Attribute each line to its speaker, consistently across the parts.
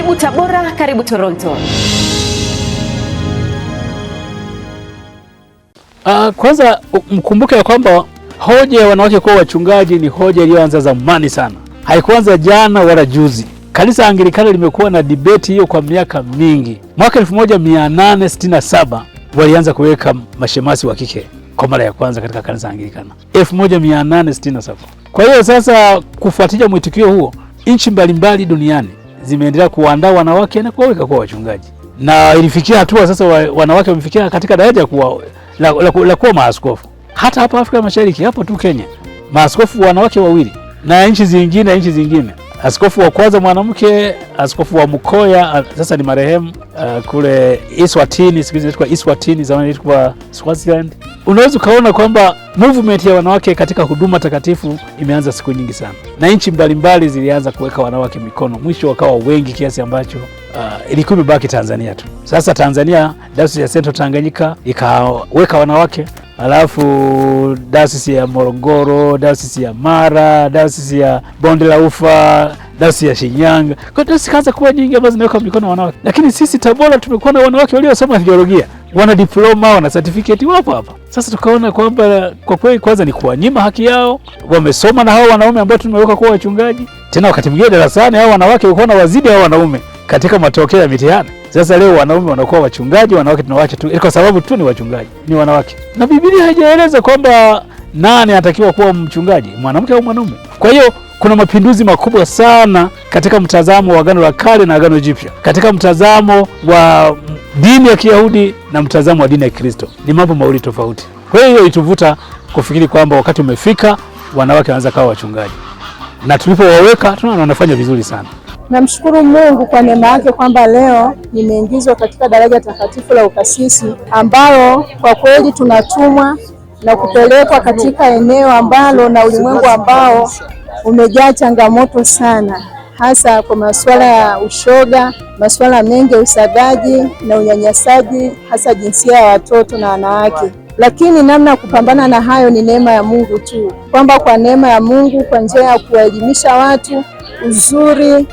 Speaker 1: Karibu Tabora, karibu Toronto.
Speaker 2: Kwanza mkumbuke ya kwamba hoja ya wanawake kuwa wachungaji ni hoja iliyoanza zamani sana. Haikuanza jana wala juzi. Kanisa Anglikana limekuwa na debate hiyo kwa miaka mingi. Mwaka 1867 walianza kuweka mashemasi wa kike kwa mara ya kwanza katika kanisa Anglikana. 1867. Kwa hiyo sasa, kufuatia mwitikio huo, nchi mbalimbali duniani zimeendelea kuandaa wanawake na kuwaweka kuwa wachungaji. Na ilifikia hatua sasa wanawake wamefikia katika daraja la kuwa maaskofu. Hata hapa Afrika Mashariki, hapo tu Kenya, maaskofu wanawake 2, na nchi zingine. Askofu wa kwanza mwanamke, askofu wa Mukoya, sasa ni marehemu, kule Eswatini, siku hizi inaitwa Eswatini, zamani ilikuwa Swaziland. Unaweza ukaona kwamba movement ya wanawake katika huduma takatifu imeanza siku nyingi sana, na nchi mbalimbali zilianza kuweka wanawake mikono, mwisho wakawa wengi kiasi ambacho ilikuwa imebaki Tanzania tu. Sasa Tanzania, Dayosisi ya Central Tanganyika ikaweka wanawake, alafu Dayosisi ya Morogoro, Dayosisi ya Mara, Dayosisi ya Bonde la Ufa, Dayosisi ya Shinyanga. Kwa hiyo kaanza kuwa nyingi ambazo zinaweka mikono wanawake. Lakini sisi Tabora tumekuwa na wanawake waliosoma theolojia, wana diploma, wana certificate wapo hapa. Sasa tukaona kwamba kwa kweli kwanza ni kuwanyima haki yao. Wamesoma na hao wanaume ambao tumeweka kuwa wachungaji. Tena wakati mwingine darasani hao wanawake walikuwa na wazidi hao wanaume katika matokeo ya mitihani. Sasa leo wanaume wanakuwa wachungaji, wanawake tunawaacha tu kwa sababu tu ni wachungaji, ni wanawake. Na Biblia haijaeleza kwamba nani anatakiwa kuwa mchungaji, mwanamke au mwanaume. Kwa hiyo kuna mapinduzi makubwa sana katika mtazamo wa Agano la Kale na Agano Jipya, katika mtazamo wa dini ya Kiyahudi na mtazamo wa dini ya Kristo. Ni mambo mawili tofauti. Kwa hiyo ituvuta kufikiri kwamba wakati umefika wanawake wanaanza kuwa wachungaji, na tulipowaweka tunaona wanafanya vizuri sana.
Speaker 3: Namshukuru Mungu kwa neema yake kwamba leo nimeingizwa katika daraja takatifu la ukasisi, ambalo kwa kweli tunatumwa na kupelekwa katika eneo ambalo na ulimwengu ambao umejaa changamoto sana, hasa kwa masuala ya ushoga, masuala mengi ya usagaji na unyanyasaji, hasa jinsia ya watoto na wanawake. Lakini namna ya kupambana na hayo ni neema ya Mungu tu, kwamba kwa neema ya Mungu, kwa njia ya kuwaelimisha watu uzuri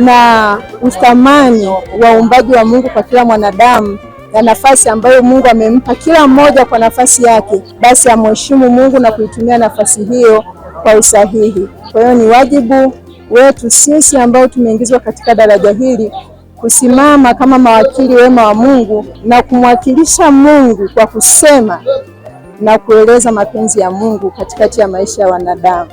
Speaker 3: na uthamani wa uumbaji wa Mungu kwa kila mwanadamu na nafasi ambayo Mungu amempa kila mmoja kwa nafasi yake, basi amheshimu Mungu na kuitumia nafasi hiyo kwa usahihi. Kwa hiyo ni wajibu wetu sisi ambao tumeingizwa katika daraja hili kusimama kama mawakili wema wa Mungu na kumwakilisha Mungu kwa kusema na kueleza mapenzi ya Mungu katikati ya maisha ya wanadamu.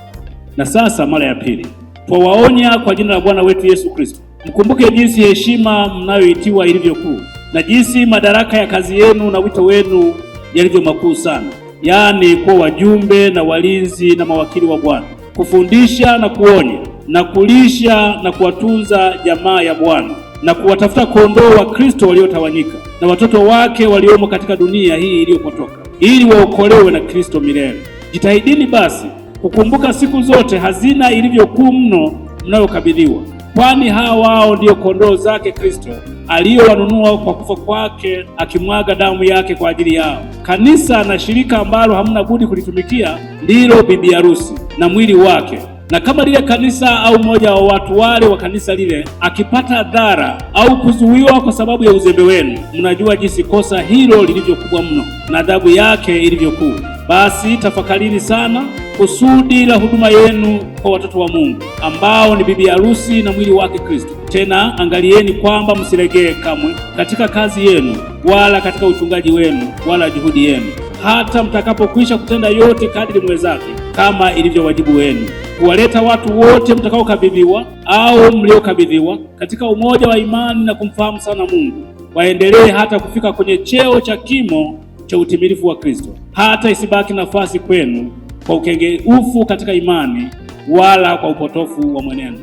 Speaker 4: Na sasa mara ya pili, twawaonya kwa jina la Bwana wetu Yesu Kristo, mkumbuke jinsi heshima mnayoitiwa ilivyo kuu, na jinsi madaraka ya kazi yenu na wito wenu yalivyo makuu sana, yaani kuwa wajumbe na walinzi na mawakili wa Bwana, kufundisha na kuonya na kulisha na kuwatunza jamaa ya Bwana, na kuwatafuta kondoo wa Kristo waliotawanyika na watoto wake waliomo katika dunia hii iliyopotoka, ili waokolewe na Kristo milele. Jitahidini basi kukumbuka siku zote hazina ilivyokuu mno mnayokabidhiwa, kwani wao ndio kondoo zake Kristo aliyowanunua kwa kufa kwake, akimwaga damu yake kwa ajili yao. Kanisa na shirika ambalo hamna budi kulitumikia ndilo bibi harusi na mwili wake. Na kama lile kanisa au mmoja wa watu wale wa kanisa lile akipata dhara au kuzuiwa kwa sababu ya uzembe wenu, mnajua jinsi kosa hilo lilivyokubwa mno na adhabu yake ilivyokuu. Basi tafakarini sana kusudi la huduma yenu kwa watoto wa Mungu, ambao ni bibi harusi na mwili wake Kristo. Tena angalieni kwamba msilegee kamwe katika kazi yenu, wala katika uchungaji wenu, wala juhudi yenu, hata mtakapokwisha kutenda yote kadiri mwezake, kama ilivyo wajibu wenu, kuwaleta watu wote mtakaokabidhiwa au mliokabidhiwa katika umoja wa imani na kumfahamu sana Mungu, waendelee hata kufika kwenye cheo cha kimo cha utimilifu wa Kristo, hata isibaki nafasi kwenu kwa ukengeufu katika imani, wala kwa upotofu wa mwenendo.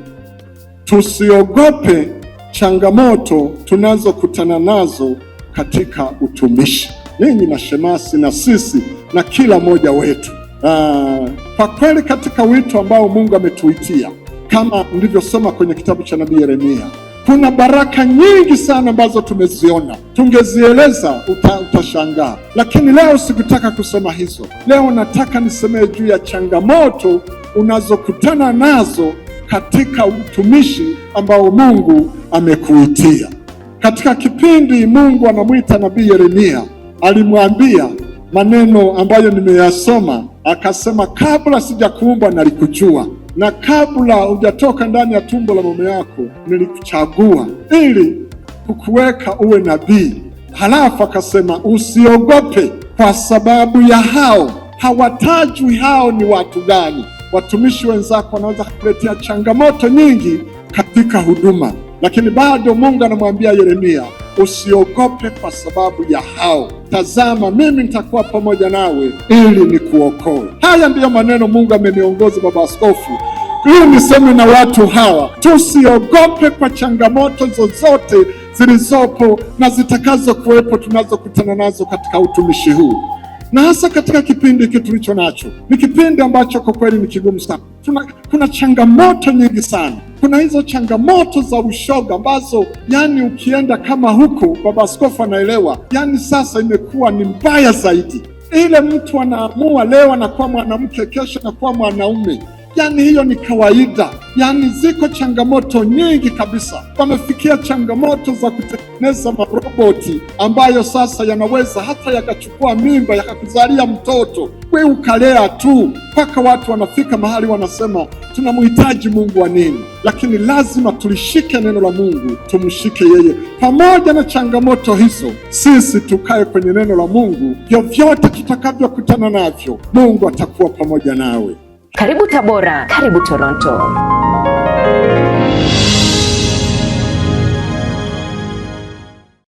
Speaker 5: Tusiogope changamoto tunazokutana nazo katika utumishi, ninyi mashemasi na sisi na kila mmoja wetu. Kwa kweli katika wito ambao Mungu ametuitia, kama nilivyosoma kwenye kitabu cha nabii Yeremia, kuna baraka nyingi sana ambazo tumeziona, tungezieleza utashangaa, lakini leo sikutaka kusema hizo. Leo nataka nisemee juu ya changamoto unazokutana nazo katika utumishi ambao Mungu amekuitia. Katika kipindi Mungu anamwita nabii Yeremia, alimwambia maneno ambayo nimeyasoma, akasema, kabla sijakuumba nalikujua, na kabla hujatoka ndani ya tumbo la mama yako nilikuchagua ili kukuweka uwe nabii. Halafu akasema, usiogope kwa sababu ya hao. Hawatajwi hao ni watu gani. Watumishi wenzako wanaweza kukuletea changamoto nyingi katika huduma, lakini bado Mungu anamwambia Yeremia, usiogope kwa sababu ya hao. Tazama, mimi nitakuwa pamoja nawe ili nikuokoe. Haya ndiyo maneno Mungu ameniongoza, baba askofu, ili niseme na watu hawa, tusiogope kwa changamoto zozote zilizopo na zitakazo kuwepo tunazokutana nazo katika utumishi huu, na hasa katika kipindi hiki tulicho nacho. Ni kipindi ambacho kwa kweli ni kigumu sana. Kuna changamoto nyingi sana. Kuna hizo changamoto za ushoga ambazo yani ukienda kama huko, baba askofu anaelewa, yani sasa imekuwa ni mbaya zaidi. Ile mtu anaamua leo anakuwa mwanamke, kesho anakuwa mwanaume. Yani hiyo ni kawaida. Yani ziko changamoto nyingi kabisa. Wamefikia changamoto za kutengeneza maroboti ambayo sasa yanaweza hata yakachukua mimba yakakuzalia mtoto, wewe ukalea tu, mpaka watu wanafika mahali wanasema tunamhitaji Mungu wa nini? Lakini lazima tulishike neno la Mungu, tumshike yeye. Pamoja na changamoto hizo, sisi tukae kwenye neno la Mungu. Vyovyote tutakavyokutana navyo, Mungu atakuwa pamoja nawe.
Speaker 1: Karibu Tabora, karibu Toronto.